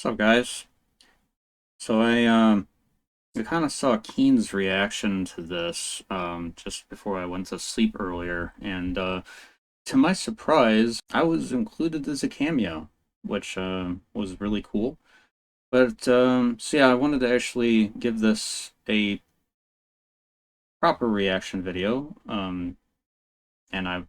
What's up, guys? I kind of saw Keen's reaction to this just before I went to sleep earlier, and to my surprise, I was included as a cameo, which was really cool. But so yeah, I wanted to actually give this a proper reaction video, and I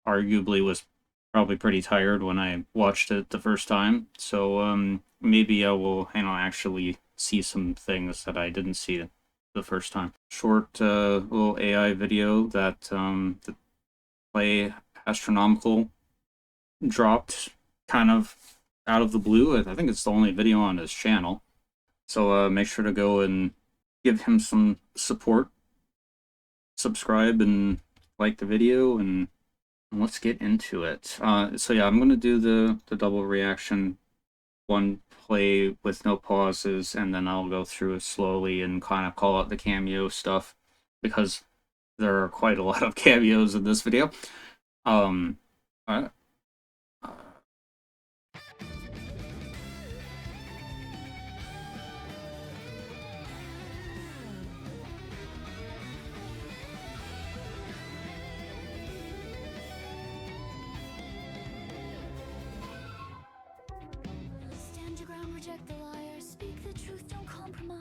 arguably was probably pretty tired when I watched it the first time. So maybe I will, actually see some things that I didn't see the first time. Short little AI video that the play Astronomical dropped kind of out of the blue. I think it's the only video on his channel. So make sure to go and give him some support. Subscribe and like the video, and let's get into it. So yeah, I'm gonna do the double reaction, one play with no pauses, and then I'll go through it slowly and kind of call out the cameo stuff because there are quite a lot of cameos in this video. Uh, Stand your ground, reject the liar, speak the truth, don't compromise.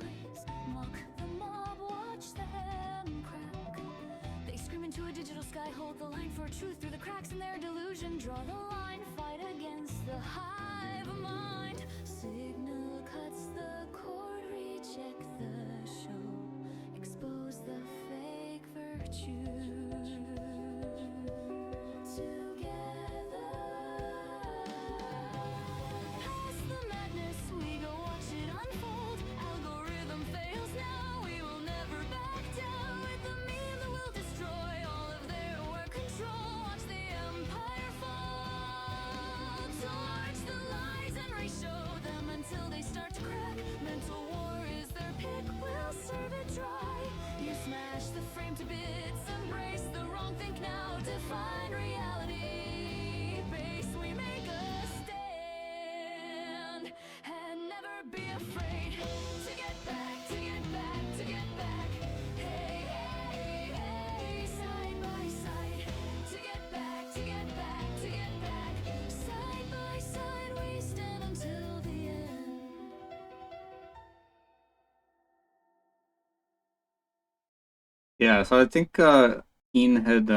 Mock the mob, watch them crack. They scream into a digital sky, hold the line for truth through the cracks in their delusion. Draw the line, fight against the hive mind. Signal cuts the cord, reject the show, expose the fake virtue. Together, past the madness, we go watch it unfold. Algorithm fails now, we will never back down. With the meme that will destroy all of their work control. Watch the empire fall. Torch the lies and re-show them until they start to crack. Mental war is their pick, we'll serve it dry. You smash the frame to bits, embrace the wrong, think now, define reality. Base, we make a stand, and never be afraid to get back, to get back, to get back. Hey, hey, hey, side by side, to get back, to get back, to get back. Side by side, we stand until the end. yeah, so I think Keen had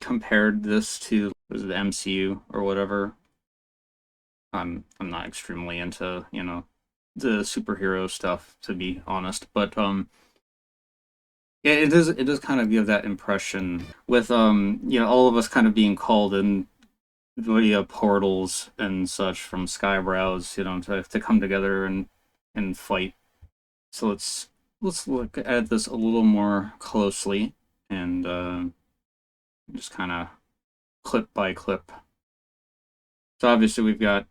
compared this to, was it the MCU or whatever. I'm not extremely into, the superhero stuff, to be honest, but yeah, it does kind of give that impression with all of us kind of being called in via portals and such from Skyebrows, to come together and fight. So let's look at this a little more closely and just kind of clip by clip. So obviously we've got,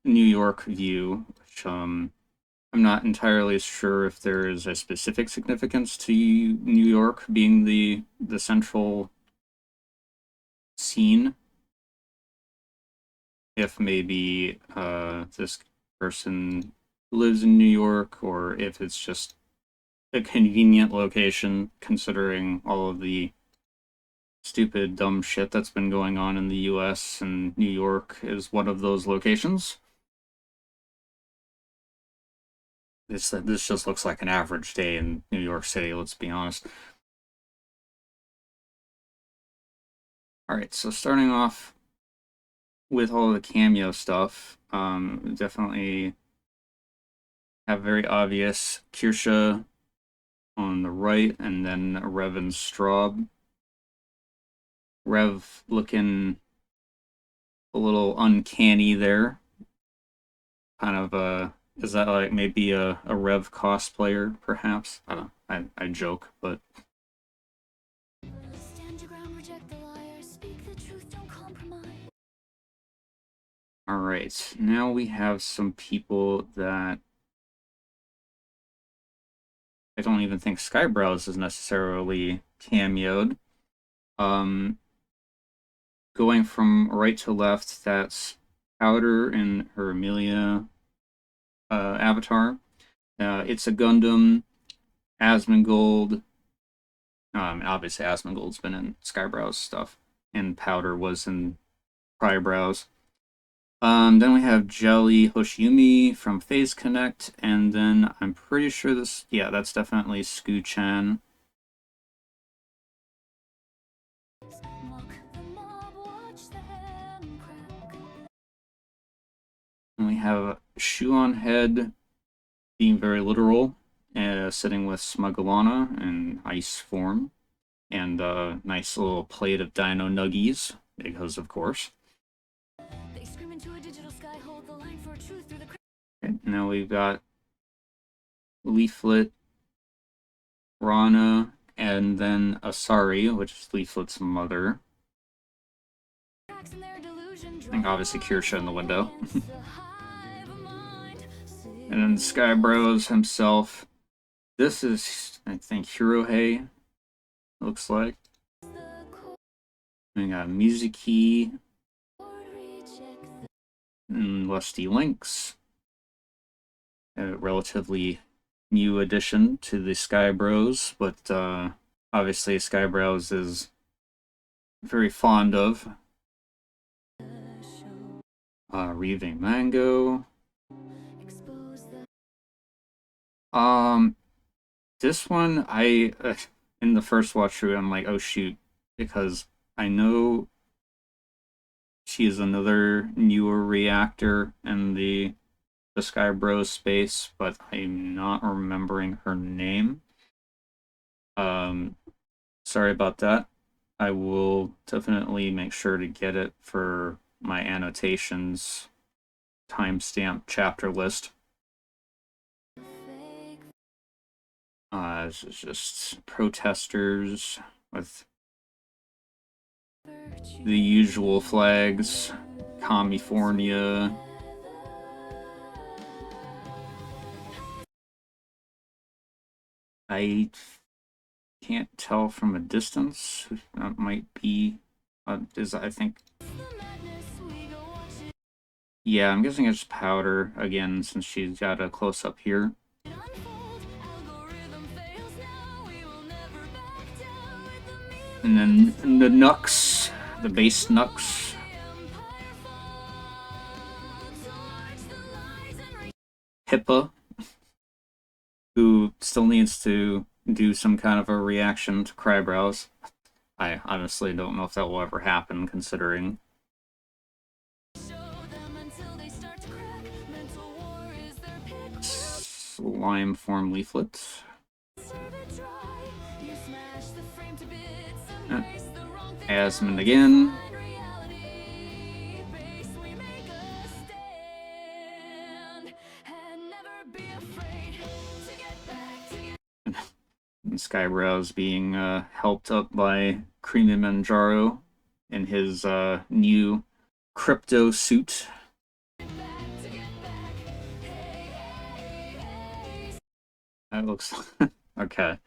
New York view, which I'm not entirely sure if there is a specific significance to New York being the central scene. If maybe this person lives in New York, or if it's just a convenient location considering all of the stupid, dumb shit that's been going on in the US, and New York is one of those locations. This just looks like an average day in New York City, let's be honest. Alright, so starting off with all the cameo stuff, definitely have very obvious Kirsche on the right, and then ReavingMango. Rev looking a little uncanny there. Kind of is that like maybe a Rev cosplayer, perhaps? I don't know. I joke, but Stand your ground, reject the liar, speak the truth, don't compromise. alright. Now we have some people that I don't even think Skyebrows is necessarily cameo'd. Going from right to left, that's Powdur in her Amelia avatar. It's a Gundam, Asmongold. Obviously, Asmongold's been in Skyebrows stuff, and Powdur was in Skyebrows. Then we have Jelly Hoshiumi from Phase Connect, and then I'm pretty sure this, yeah, that's definitely SquChan. And we have Shoe on Head being very literal, sitting with SmugAlana in ice form, and a nice little plate of Dino Nuggies, because of course. They scream into a digital sky, hold the line for truth through the Okay, now we've got Leaflit, Rana, and then Asari, which is Leaflit's mother. cracks in their delusion. And obviously Kirsche in the window. And then Skyebrows himself. This is, I think, HeroHei, looks like. We got Mizuki and LustyLynx. A relatively new addition to the Skyebrows, but obviously Skyebrows is very fond of. ReavingMango. This one, in the first watch through, I'm like, oh shoot, because I know she is another newer reactor in the Skyebros space, but I'm not remembering her name. Sorry about that. I will definitely make sure to get it for my annotations timestamp chapter list. This is just protesters with the usual flags, California. I can't tell from a distance. That might be, I think. Yeah, I'm guessing it's Powdur again, since she's got a close up here. And then the Nux, the base Nux. Pippa, who still needs to do some kind of a reaction to Skyebrows. I honestly don't know if that will ever happen, considering. Slime form Leaflet. Asmon again. And Skyebrows being helped up by Creamy Manjaro in his new crypto suit. That looks okay.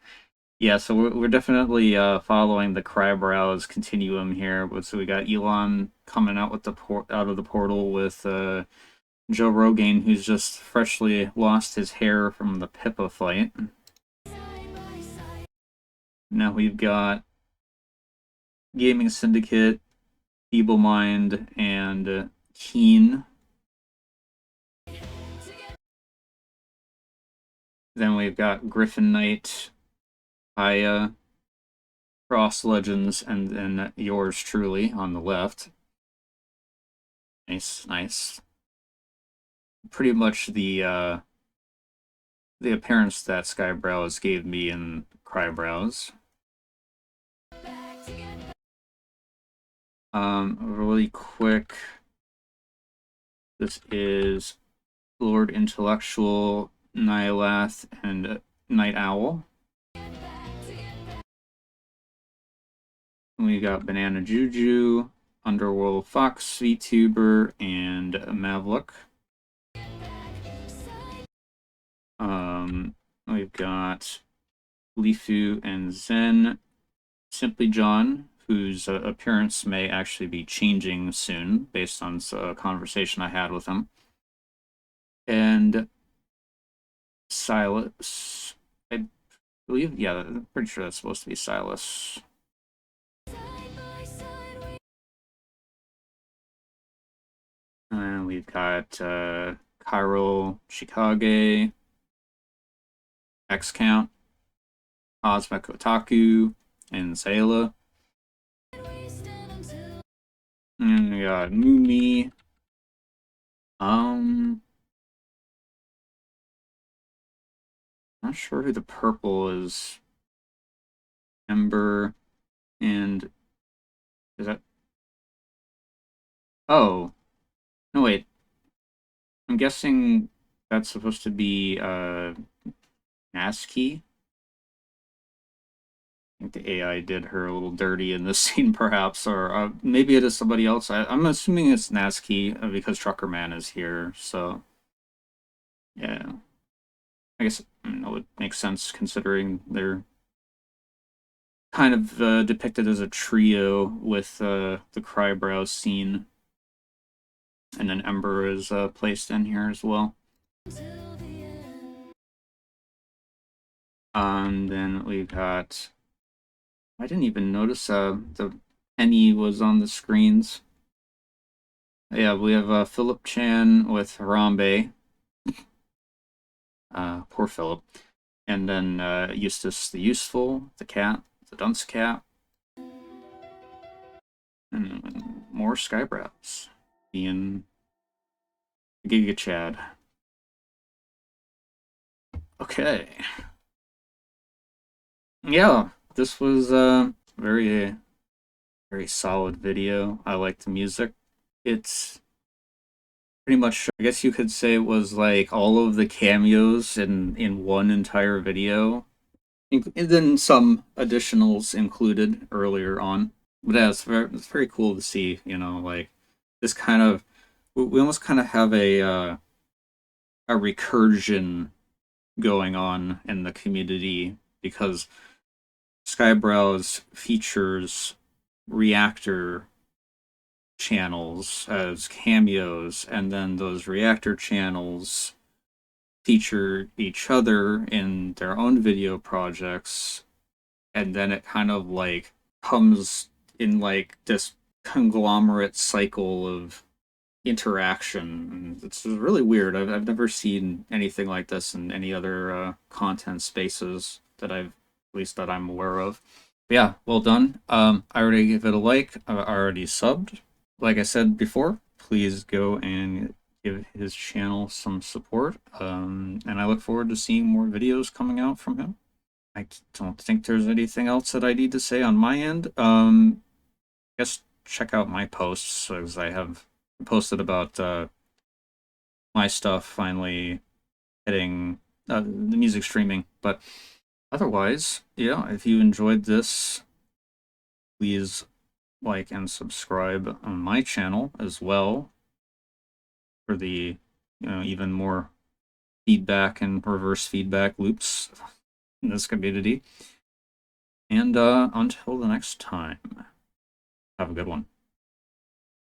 Yeah, so we're definitely following the Skyebrows continuum here. So we got Elon coming out with out of the portal with Joe Rogan, who's just freshly lost his hair from the Pippa fight. Now we've got Gaming Syndicate, Feeble Mind, and Keen. Then we've got Griffin Knight, Aya, Cross Legends, and then yours truly on the left. Nice, nice. Pretty much the appearance that Skyebrows gave me in Skyebrows. Really quick. This is Lord Intellectual, Nylath, and Night Owl. We got Banana Juju, Underworld Fox, VTuber, and Mavlook. We've got Lifu and Zen, Simply John, whose appearance may actually be changing soon based on a conversation I had with him. And Silas, I believe, yeah, I'm pretty sure that's supposed to be Silas. And we've got Cairo, Shikage, X-Count, Asmongold, and Sayla. And we got Mumi. Not sure who the purple is. Ember, and is that? Oh, no, wait. I'm guessing that's supposed to be Nasky. I think the AI did her a little dirty in this scene, perhaps, or maybe it is somebody else. I'm assuming it's Nasky because Trucker Man is here, so yeah. I guess it would make sense considering they're kind of depicted as a trio with the Skyebrows scene, and then Ember is placed in here as well. And then we've got. I didn't even notice the penny was on the screens. Yeah, we have Philip Chan with Harambe. Poor Philip. And then Eustace the Useful, the cat, the dunce cat. And more Skyebrows. Ian Giga Chad. Okay. Yeah, this was a very solid video. I like the music. It's pretty much, I guess you could say it was like all of the cameos in one entire video. And then some additionals included earlier on. But yeah, it's very cool to see, like this kind of, we almost kind of have a recursion going on in the community because Skyebrows features reactor channels as cameos, and then those reactor channels feature each other in their own video projects, and then it kind of like comes in like this conglomerate cycle of interaction. It's really weird. I've never seen anything like this in any other content spaces that at least that I'm aware of. But yeah, well done. I already gave it a like. I already subbed. Like I said before, please go and give his channel some support. And I look forward to seeing more videos coming out from him. I don't think there's anything else that I need to say on my end. I guess check out my posts, because I have posted about my stuff finally hitting the music streaming. But otherwise, yeah, if you enjoyed this, please like and subscribe on my channel as well for the even more feedback and reverse feedback loops in this community. And until the next time, have a good one.